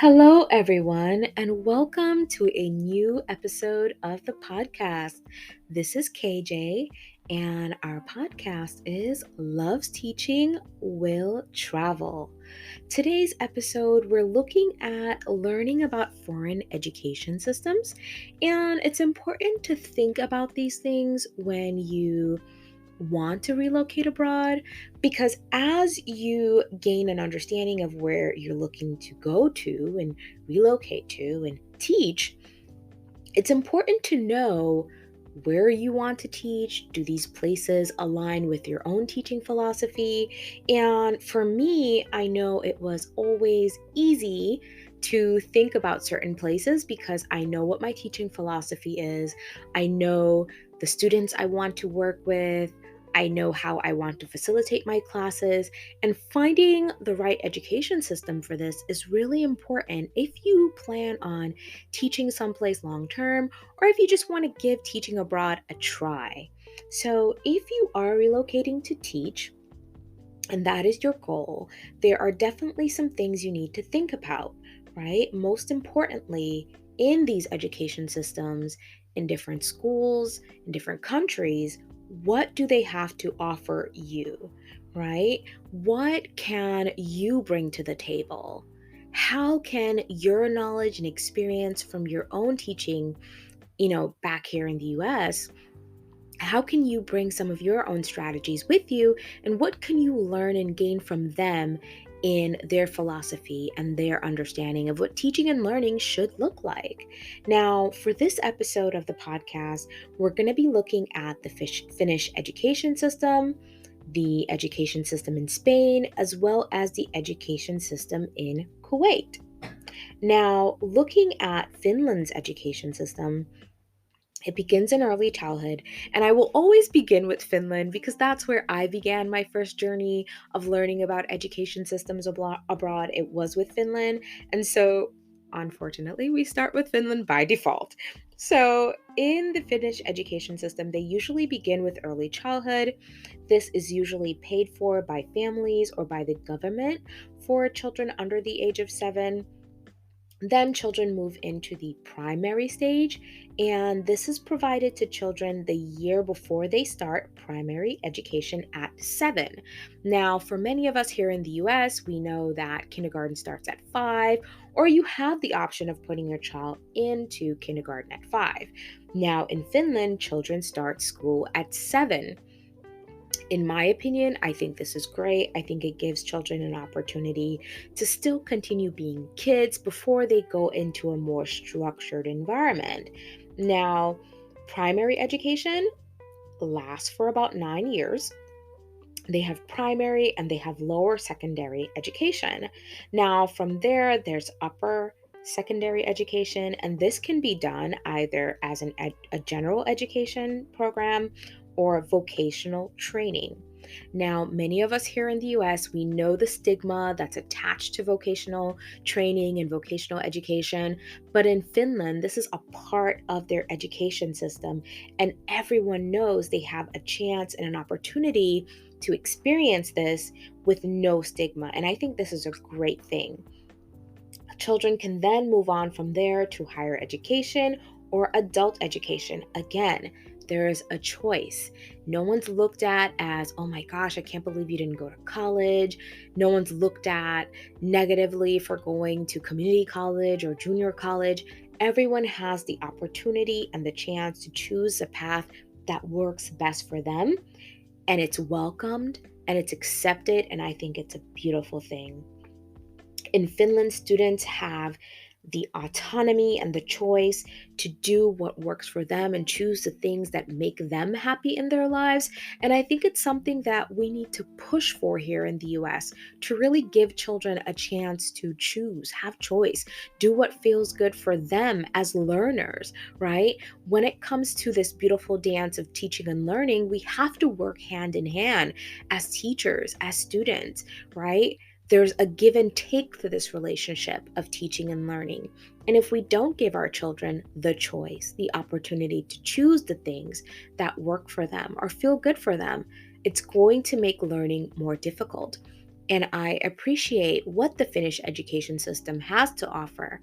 Hello, everyone, and welcome to a new episode of the podcast. This is KJ, and our podcast is Loves Teaching, Will Travel. Today's episode, we're looking at learning about foreign education systems, and it's important to think about these things when you want to relocate abroad because as you gain an understanding of where you're looking to go to and relocate to and teach, it's important to know where you want to teach. Do these places align with your own teaching philosophy? And for me, I know it was always easy to think about certain places because I know what my teaching philosophy is. I know the students I want to work with. I know how I want to facilitate my classes, and finding the right education system for this is really important if you plan on teaching someplace long term or if you just want to give teaching abroad a try. So, if you are relocating to teach, and that is your goal, there are definitely some things you need to think about, right? Most importantly, in these education systems, in different schools, in different countries, what do they have to offer you, right? What can you bring to the table? How can your knowledge and experience from your own teaching, back here in the US, how can you bring some of your own strategies with you, and what can you learn and gain from them in their philosophy and their understanding of what teaching and learning should look like? Now, for this episode of the podcast, we're going to be looking at the Finnish education system, the education system in Spain, as well as the education system in Kuwait. Now, looking at Finland's education system, it begins in early childhood, and I will always begin with Finland because that's where I began my first journey of learning about education systems abroad. It was with Finland, and so unfortunately, we start with Finland by default. So, in the Finnish education system, they usually begin with early childhood. This is usually paid for by families or by the government for children under the age of 7. Then children move into the primary stage, and this is provided to children the year before they start primary education at 7. Now, for many of us here in the US, we know that kindergarten starts at 5, or you have the option of putting your child into kindergarten at 5. Now, in Finland, children start school at 7. In my opinion, I think this is great. I think it gives children an opportunity to still continue being kids before they go into a more structured environment. Now, primary education lasts for about 9 years. They have primary and they have lower secondary education. Now, from there, there's upper secondary education, and this can be done either as a general education program or vocational training. Now, many of us here in the US, we know the stigma that's attached to vocational training and vocational education, but in Finland, this is a part of their education system, and everyone knows they have a chance and an opportunity to experience this with no stigma. And I think this is a great thing. Children can then move on from there to higher education or adult education. Again, there is a choice. No one's looked at as, oh my gosh, I can't believe you didn't go to college. No one's looked at negatively for going to community college or junior college. Everyone has the opportunity and the chance to choose a path that works best for them, and it's welcomed and it's accepted, and I think it's a beautiful thing. In Finland, students have the autonomy and the choice to do what works for them and choose the things that make them happy in their lives. And I think it's something that we need to push for here in the US, to really give children a chance to choose, have choice, do what feels good for them as learners, right? When it comes to this beautiful dance of teaching and learning, we have to work hand in hand as teachers, as students, right? There's a give and take to this relationship of teaching and learning. And if we don't give our children the choice, the opportunity to choose the things that work for them or feel good for them, it's going to make learning more difficult. and I appreciate what the Finnish education system has to offer,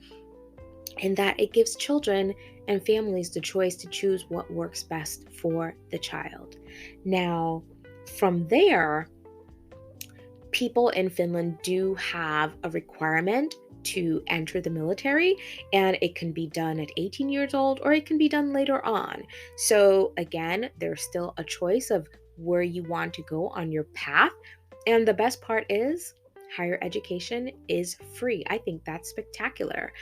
and that it gives children and families the choice to choose what works best for the child. Now, from there, people in Finland do have a requirement to enter the military, and it can be done at 18 years old or it can be done later on. So, again, there's still a choice of where you want to go on your path. And the best part is, higher education is free. I think that's spectacular.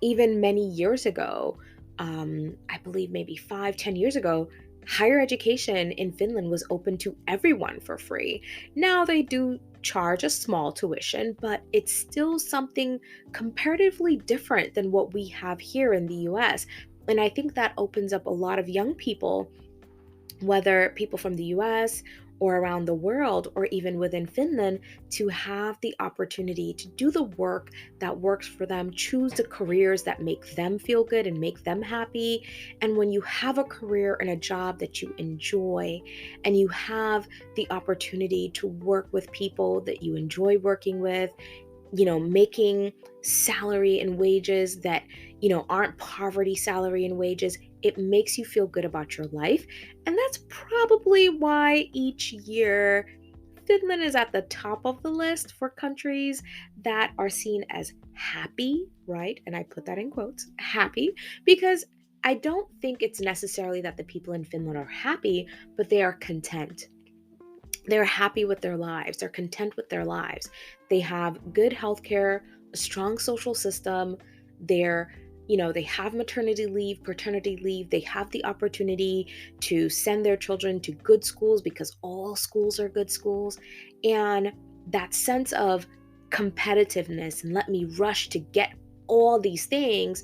Even many years ago, I believe maybe 5, 10 years ago, higher education in Finland was open to everyone for free. Now they do charge a small tuition, but it's still something comparatively different than what we have here in the US. And I think that opens up a lot of young people, whether people from the US or around the world or even within Finland, to have the opportunity to do the work that works for them, choose the careers that make them feel good and make them happy. And when you have a career and a job that you enjoy, and you have the opportunity to work with people that you enjoy working with, making salary and wages that, aren't poverty salary and wages, it makes you feel good about your life. And that's probably why each year Finland is at the top of the list for countries that are seen as happy, right? And I put that in quotes, happy, because I don't think it's necessarily that the people in Finland are happy, but they are content. They're happy with their lives. They're content with their lives. They have good healthcare, a strong social system. They have maternity leave, paternity leave. They have the opportunity to send their children to good schools because all schools are good schools. And that sense of competitiveness and let me rush to get all these things,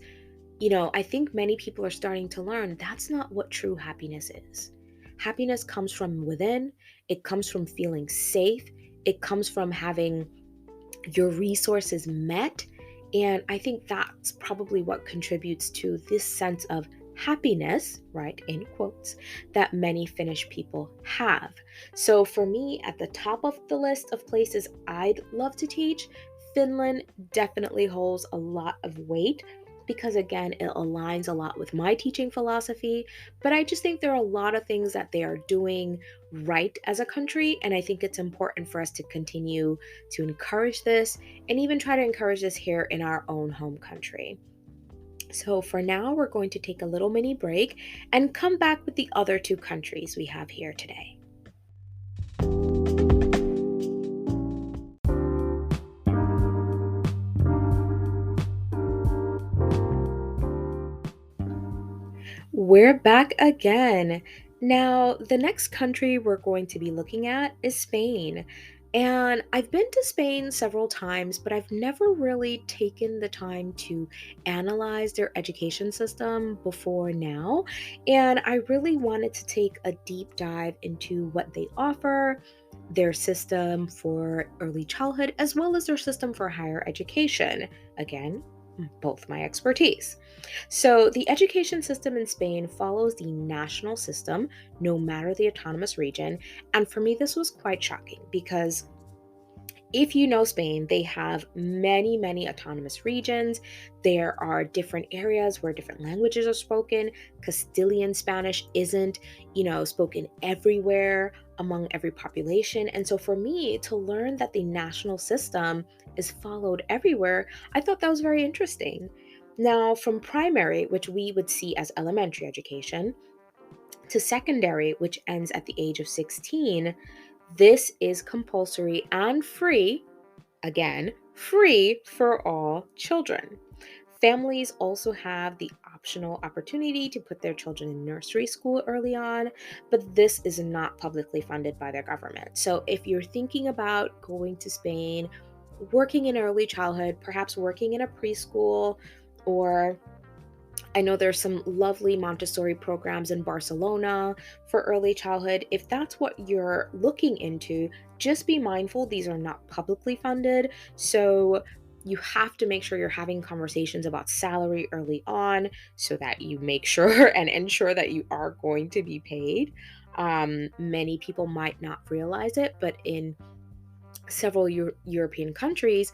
I think many people are starting to learn that's not what true happiness is. Happiness comes from within, it comes from feeling safe, it comes from having your resources met. And I think that's probably what contributes to this sense of happiness, right, in quotes, that many Finnish people have. So for me, at the top of the list of places I'd love to teach, Finland definitely holds a lot of weight because, again, it aligns a lot with my teaching philosophy. But I just think there are a lot of things that they are doing right as a country. And I think it's important for us to continue to encourage this and even try to encourage this here in our own home country. So for now, we're going to take a little mini break and come back with the other two countries we have here today. We're back again. Now, the next country we're going to be looking at is Spain. And I've been to Spain several times, but I've never really taken the time to analyze their education system before now. And I really wanted to take a deep dive into what they offer, their system for early childhood, as well as their system for higher education. Again, both my expertise. So, the education system in Spain follows the national system, no matter the autonomous region. And for me, this was quite shocking because if you know Spain, they have many, many autonomous regions. There are different areas where different languages are spoken. Castilian Spanish isn't, spoken everywhere among every population. And so for me to learn that the national system is followed everywhere, I thought that was very interesting. Now, from primary, which we would see as elementary education, to secondary, which ends at the age of 16, this is compulsory and free, again, free for all children. Families also have the optional opportunity to put their children in nursery school early on, but this is not publicly funded by their government. So if you're thinking about going to Spain, working in early childhood, perhaps working in a preschool, or I know there's some lovely Montessori programs in Barcelona for early childhood. If that's what you're looking into, just be mindful these are not publicly funded. So you have to make sure you're having conversations about salary early on so that you make sure and ensure that you are going to be paid. Many people might not realize it, but in several European countries,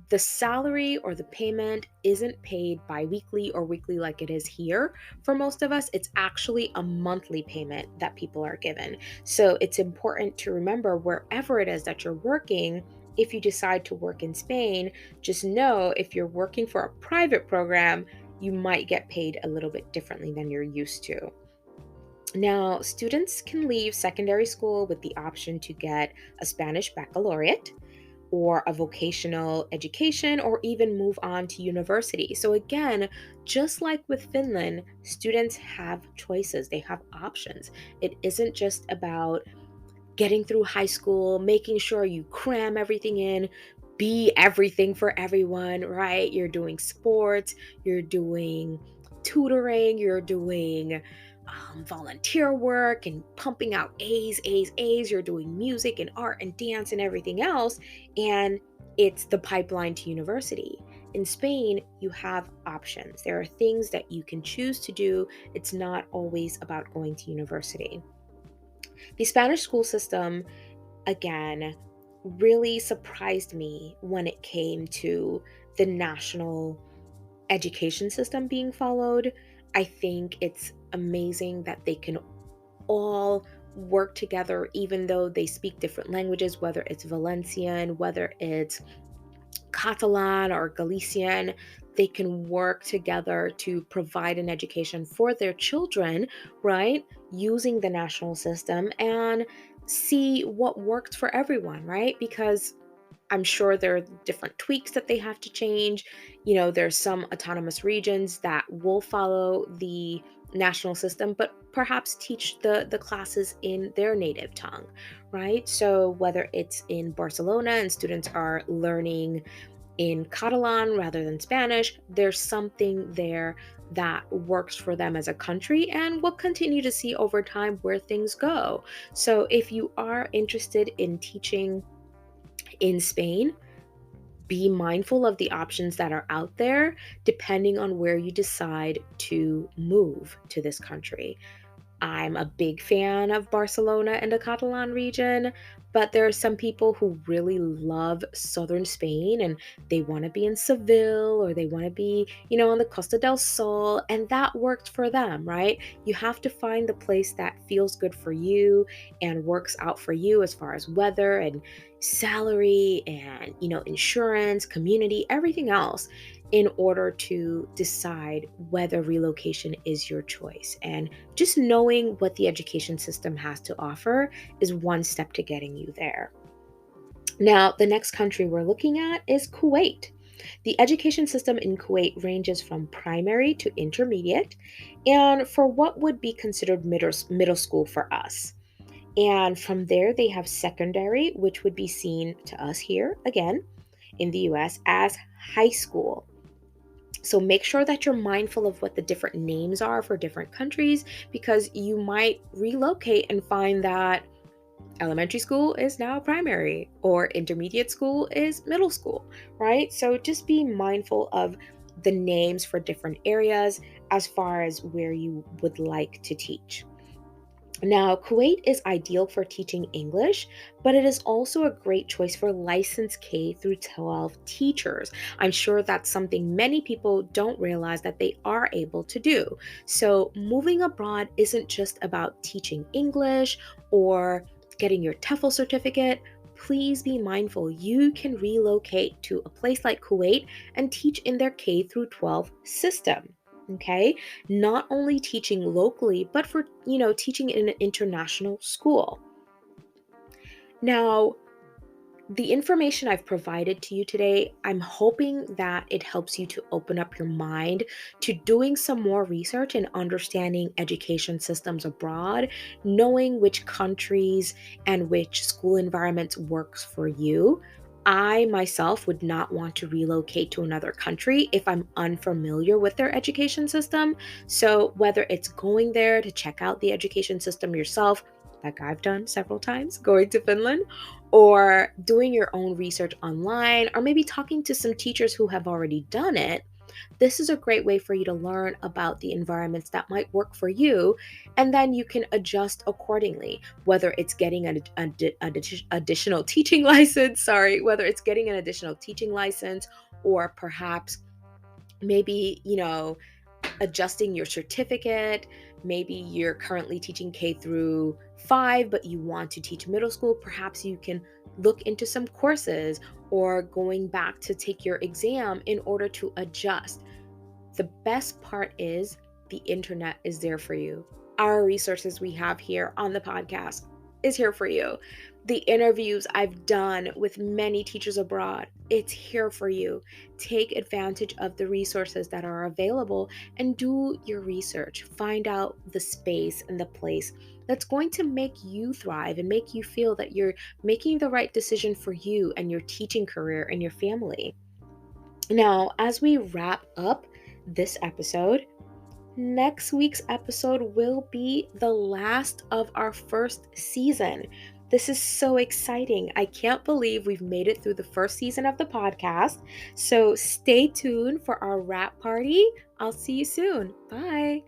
the salary or the payment isn't paid bi-weekly or weekly like it is here. For most of us, it's actually a monthly payment that people are given. So it's important to remember wherever it is that you're working. If you decide to work in Spain, just know if you're working for a private program, you might get paid a little bit differently than you're used to. Now, students can leave secondary school with the option to get a Spanish baccalaureate or a vocational education, or even move on to university. So, again, just like with Finland, students have choices, they have options. It isn't just about getting through high school, making sure you cram everything in, be everything for everyone, right? You're doing sports, you're doing tutoring, you're doing volunteer work and pumping out A's, A's, A's. You're doing music and art and dance and everything else. And it's the pipeline to university. In Spain, you have options. There are things that you can choose to do. It's not always about going to university. The Spanish school system, again, really surprised me when it came to the national education system being followed. I think it's amazing that they can all work together, even though they speak different languages, whether it's Valencian, whether it's Catalan or Galician. They can work together to provide an education for their children, right? Using the national system and see what worked for everyone, right? Because I'm sure there are different tweaks that they have to change. There's some autonomous regions that will follow the national system, but perhaps teach the classes in their native tongue, right? So whether it's in Barcelona and students are learning in Catalan rather than Spanish, there's something there that works for them as a country, and we'll continue to see over time where things go. So if you are interested in teaching in Spain, be mindful of the options that are out there depending on where you decide to move to this country. I'm a big fan of Barcelona and the Catalan region, but there are some people who really love southern Spain and they want to be in Seville or they want to be, on the Costa del Sol, and that worked for them, right? You have to find the place that feels good for you and works out for you as far as weather and salary and, insurance, community, everything else in order to decide whether relocation is your choice. And just knowing what the education system has to offer is one step to getting you there. Now, the next country we're looking at is Kuwait. The education system in Kuwait ranges from primary to intermediate, and for what would be considered middle school for us. And from there, they have secondary, which would be seen to us here, again, in the US, as high school. So make sure that you're mindful of what the different names are for different countries, because you might relocate and find that elementary school is now primary or intermediate school is middle school, right? So just be mindful of the names for different areas as far as where you would like to teach. Now, Kuwait is ideal for teaching English, but it is also a great choice for licensed K through 12 teachers. I'm sure that's something many people don't realize that they are able to do. So, moving abroad isn't just about teaching English or getting your TEFL certificate. Please be mindful. You can relocate to a place like Kuwait and teach in their K through 12 system. Okay, not only teaching locally, but for, teaching in an international school. Now, the information I've provided to you today, I'm hoping that it helps you to open up your mind to doing some more research and understanding education systems abroad, knowing which countries and which school environments works for you. I myself would not want to relocate to another country if I'm unfamiliar with their education system. So, whether it's going there to check out the education system yourself, like I've done several times going to Finland, or doing your own research online, or maybe talking to some teachers who have already done it, This is a great way for you to learn about the environments that might work for you, and then you can adjust accordingly, whether it's getting an additional teaching license, whether it's getting an additional teaching license, or perhaps maybe, adjusting your certificate. Maybe you're currently teaching K through 5, but you want to teach middle school. Perhaps you can look into some courses or going back to take your exam in order to adjust. The best part is the internet is there for you. Our resources we have here on the podcast is here for you. The interviews I've done with many teachers abroad, it's here for you. Take advantage of the resources that are available and do your research. Find out the space and the place that's going to make you thrive and make you feel that you're making the right decision for you and your teaching career and your family. Now, as we wrap up this episode, next week's episode will be the last of our first season. This is so exciting. I can't believe we've made it through the first season of the podcast. So stay tuned for our wrap party. I'll see you soon. Bye.